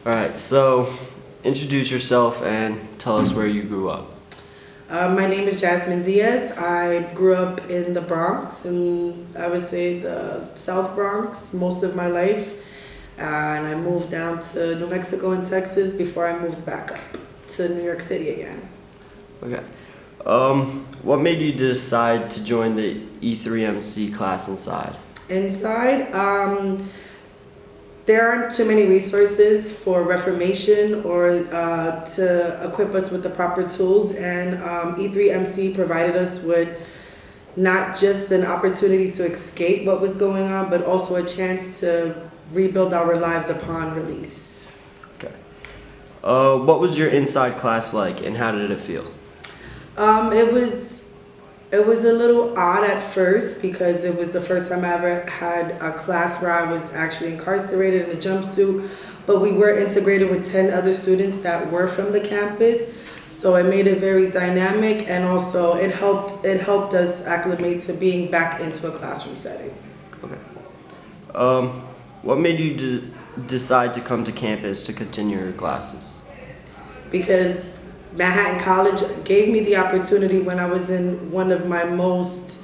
Alright, so introduce yourself and tell us where you grew up. My name is Jasmine Diaz. I grew up in the Bronx, and I would say the South Bronx, most of my life. And I moved down to New Mexico and Texas before I moved back up to New York City again. Okay. What made you decide to join the E3MC class inside? Inside, there aren't too many resources for reformation or to equip us with the proper tools, and E3MC provided us with not just an opportunity to escape what was going on, but also a chance to rebuild our lives upon release. Okay. What was your inside class like, and how did it feel? It was a little odd at first because it was the first time I ever had a class where I was actually incarcerated in a jumpsuit, but we were integrated with 10 other students that were from the campus, so it made it very dynamic, and also it helped us acclimate to being back into a classroom setting. Okay. What made you decide to come to campus to continue your classes? Because Manhattan College gave me the opportunity when I was in one of my most,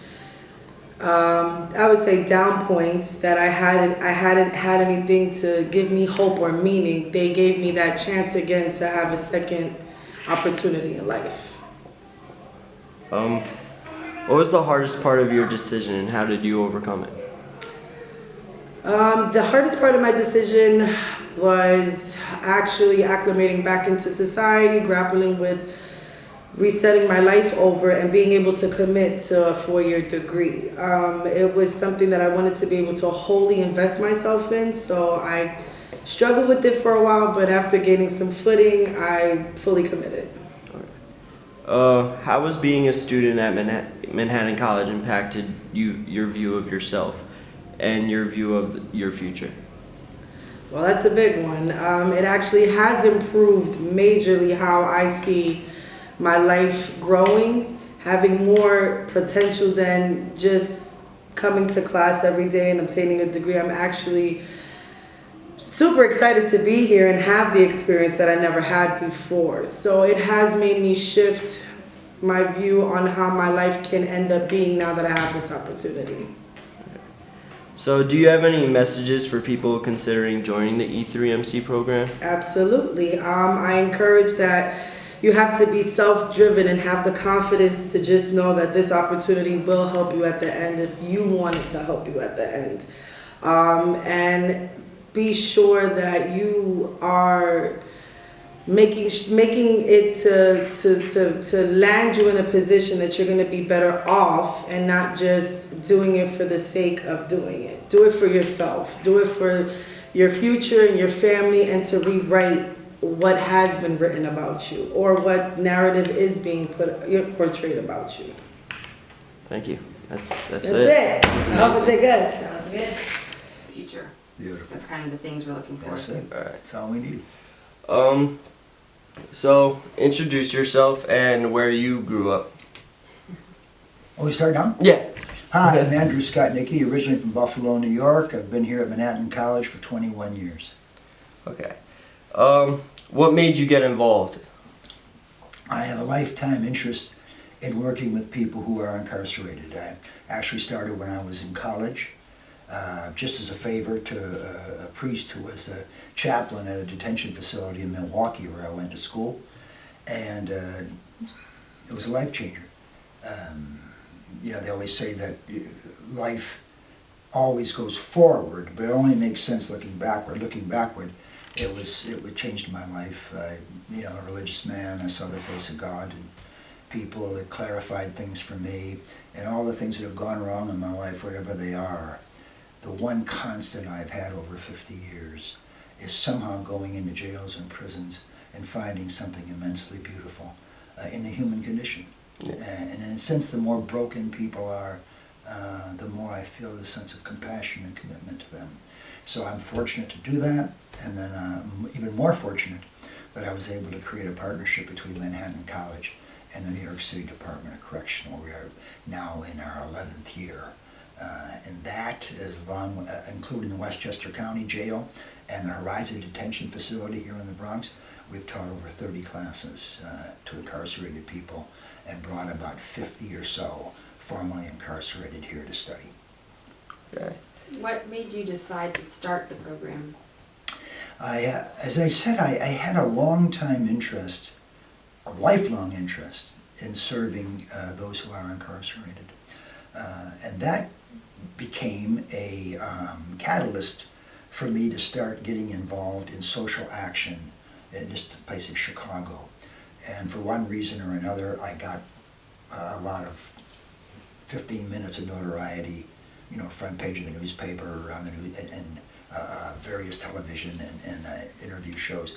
I would say, down points, that I hadn't had anything to give me hope or meaning. They gave me that chance again to have a second opportunity in life. What was the hardest part of your decision, and how did you overcome it? The hardest part of my decision was actually acclimating back into society, grappling with resetting my life over, and being able to commit to a 4-year degree. It was something that I wanted to be able to wholly invest myself in, so I struggled with it for a while, but after gaining some footing, I fully committed. How has being a student at Manhattan College impacted your view of yourself and your view of your future? Well, that's a big one. It actually has improved majorly how I see my life growing, having more potential than just coming to class every day and obtaining a degree. I'm actually super excited to be here and have the experience that I never had before. So it has made me shift my view on how my life can end up being now that I have this opportunity. So do you have any messages for people considering joining the E3MC program? Absolutely. I encourage that you have to be self-driven and have the confidence to just know that this opportunity will help you at the end if you want it to help you at the end. And be sure that you are making it to land you in a position that you're going to be better off, and not just doing it for the sake of doing it. Do it for yourself. Do it for your future and your family, and to rewrite what has been written about you, or what narrative is being portrayed about you. Thank you. That's it. I hope it's good. That was good. Future. Beautiful. That's kind of the things we're looking for. That's it. All right. That's all we need. So introduce yourself and where you grew up. Oh, we start now? Yeah. Hi, I'm Andrew Scott Nickey, originally from Buffalo, New York. I've been here at Manhattan College for 21 years. Okay. What made you get involved? I have a lifetime interest in working with people who are incarcerated. I actually started when I was in college, just as a favor to a priest who was a chaplain at a detention facility in Milwaukee where I went to school, and it was a life changer. You know, they always say that life always goes forward, but it only makes sense looking backward. Looking backward, it changed my life. You know, a religious man, I saw the face of God, and people that clarified things for me, and all the things that have gone wrong in my life, whatever they are. The one constant I've had over 50 years is somehow going into jails and prisons and finding something immensely beautiful in the human condition. Yeah. And in a sense, the more broken people are, the more I feel the sense of compassion and commitment to them. So I'm fortunate to do that, and then I'm even more fortunate that I was able to create a partnership between Manhattan College and the New York City Department of Correction, where we are now in our 11th year. And that is along, including the Westchester County Jail and the Horizon Detention Facility here in the Bronx, we've taught over 30 classes to incarcerated people and brought about 50 or so formerly incarcerated here to study. Okay. What made you decide to start the program? As I said, I had a long-time interest, a lifelong interest in serving those who are incarcerated. And that became a catalyst for me to start getting involved in social action in this place in Chicago. And for one reason or another, I got a lot of 15 minutes of notoriety, you know, front page of the newspaper, on the news, and various television and interview shows.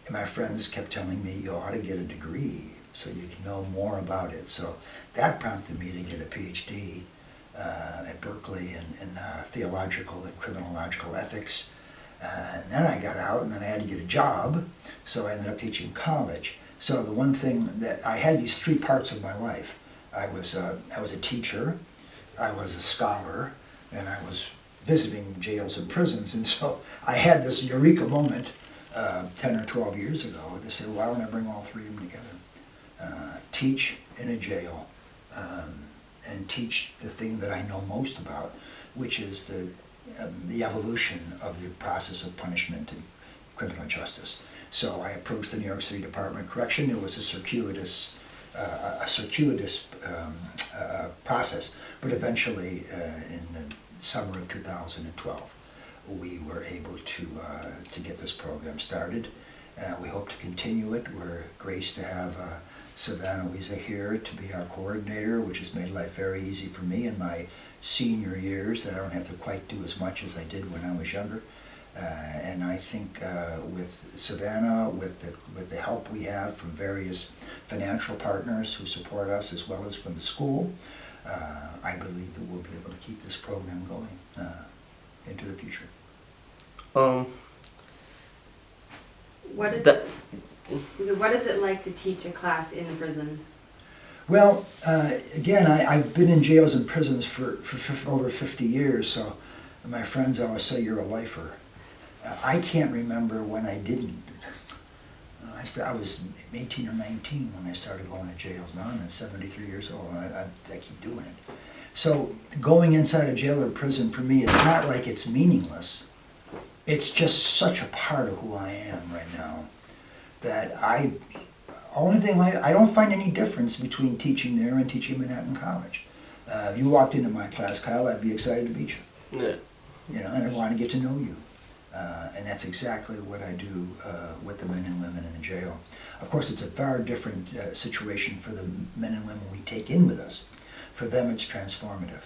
And my friends kept telling me, you ought to get a degree so you can know more about it. So that prompted me to get a PhD at Berkeley in theological and criminological ethics. And then I got out, and then I had to get a job, so I ended up teaching college. So the one thing that I had, these three parts of my life. I was a teacher, I was a scholar, and I was visiting jails and prisons. And so I had this eureka moment 10 or 12 years ago to say, why don't I bring all three of them together? Teach in a jail, and teach the thing that I know most about, which is the evolution of the process of punishment in criminal justice. So I approached the New York City Department of Correction. It was a circuitous process, but eventually in the summer of 2012, we were able to get this program started. We hope to continue it. We're graced to have Savannah Wiesa here to be our coordinator, which has made life very easy for me in my senior years, that I don't have to quite do as much as I did when I was younger. And I think with Savannah, with the help we have from various financial partners who support us, as well as from the school, I believe that we'll be able to keep this program going into the future. What is it like to teach a class in the prison? Well, again, I've been in jails and prisons for over 50 years, so my friends always say you're a lifer. I can't remember when I didn't. I was 18 or 19 when I started going to jails. Now I'm 73 years old, and I keep doing it. So going inside a jail or prison, for me, it's not like it's meaningless. It's just such a part of who I am right now that I don't find any difference between teaching there and teaching Manhattan College. If you walked into my class, Kyle, I'd be excited to meet you. Yeah. You know, and I want to get to know you. And that's exactly what I do with the men and women in the jail. Of course, it's a far different situation for the men and women we take in with us. For them, it's transformative.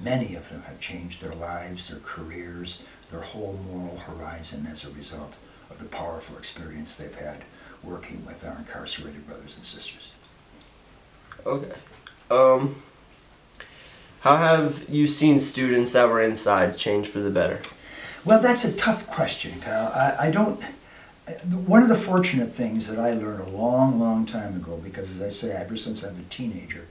Many of them have changed their lives, their careers, their whole moral horizon as a result of the powerful experience they've had working with our incarcerated brothers and sisters. Okay. How have you seen students that were inside change for the better? Well, that's a tough question, Kyle. One of the fortunate things that I learned a long, long time ago, because as I say, ever since I'm a teenager,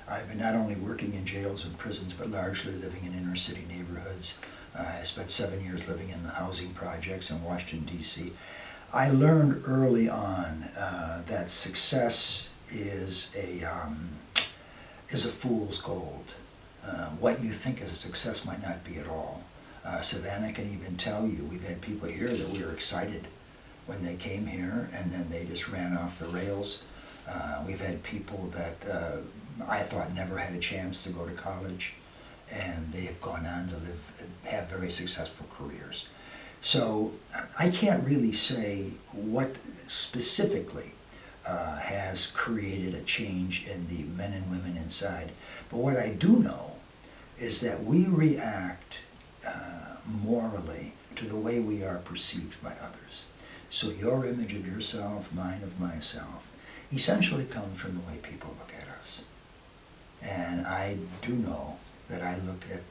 I've been not only working in jails and prisons, but largely living in inner city neighborhoods. I spent 7 years living in the housing projects in Washington, D.C. I learned early on that success is a fool's gold. What you think is a success might not be at all. Savannah can even tell you, we've had people here that we were excited when they came here, and then they just ran off the rails. We've had people that I thought never had a chance to go to college, and they have gone on to have very successful careers. So I can't really say what specifically has created a change in the men and women inside. But what I do know is that we react morally to the way we are perceived by others. So your image of yourself, mine of myself, essentially comes from the way people look at us. And I do know that I look at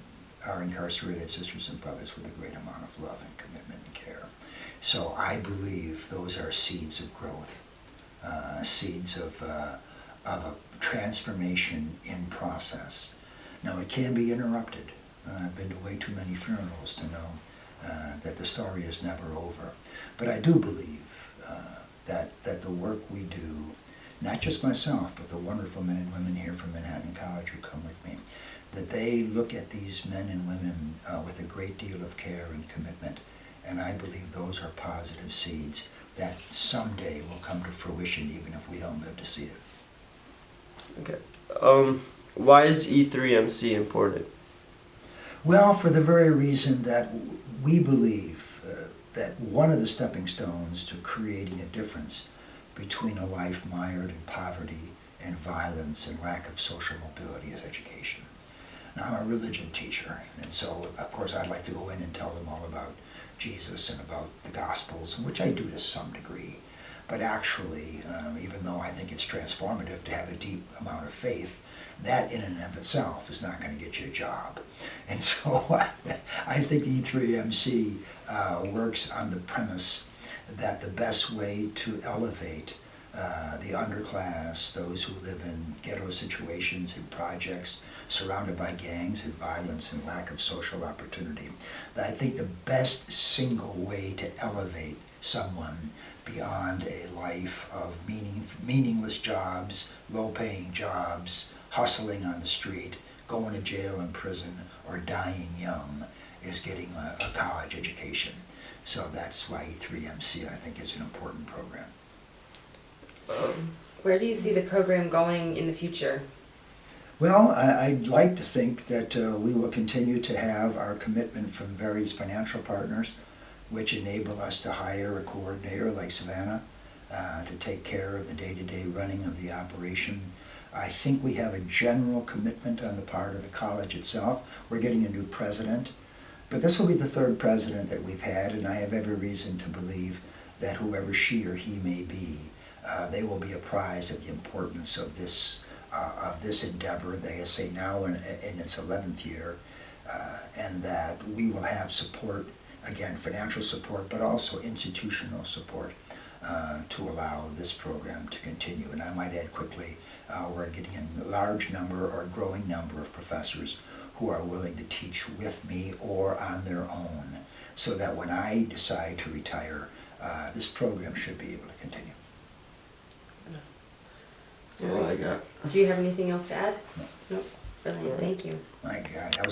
our incarcerated sisters and brothers with a great amount of love and commitment and care. So I believe those are seeds of growth, seeds of a transformation in process Now, it can be interrupted. I've been to way too many funerals to know that the story is never over. But I do believe that the work we do, not just myself, but the wonderful men and women here from Manhattan College who come with me, that they look at these men and women with a great deal of care and commitment. And I believe those are positive seeds that someday will come to fruition, even if we don't live to see it. Okay. Why is E3MC important? Well, for the very reason that we believe that one of the stepping stones to creating a difference between a life mired in poverty and violence and lack of social mobility is education. Now, I'm a religion teacher, and so, of course, I'd like to go in and tell them all about Jesus and about the Gospels, which I do to some degree. But actually, even though I think it's transformative to have a deep amount of faith, that in and of itself is not going to get you a job. And so I think E3MC works on the premise that the best way to elevate the underclass, those who live in ghetto situations and projects, surrounded by gangs and violence and lack of social opportunity, that I think the best single way to elevate someone beyond a life of meaningless jobs, low-paying jobs, hustling on the street, going to jail and prison, or dying young is getting a college education. So that's why E3MC, I think, is an important program. Where do you see the program going in the future? Well, I'd like to think that we will continue to have our commitment from various financial partners, which enable us to hire a coordinator like Savannah to take care of the day-to-day running of the operation. I think we have a general commitment on the part of the college itself. We're getting a new president, but this will be the third president that we've had, and I have every reason to believe that whoever she or he may be, they will be apprised of the importance of this endeavor. They say now in its 11th year, and that we will have support, again, financial support, but also institutional support to allow this program to continue. And I might add quickly, we're getting a large number or a growing number of professors who are willing to teach with me or on their own, so that when I decide to retire, this program should be able to continue. That's all I got. Do you have anything else to add? No. Nope. Brilliant. Thank you. My God, that was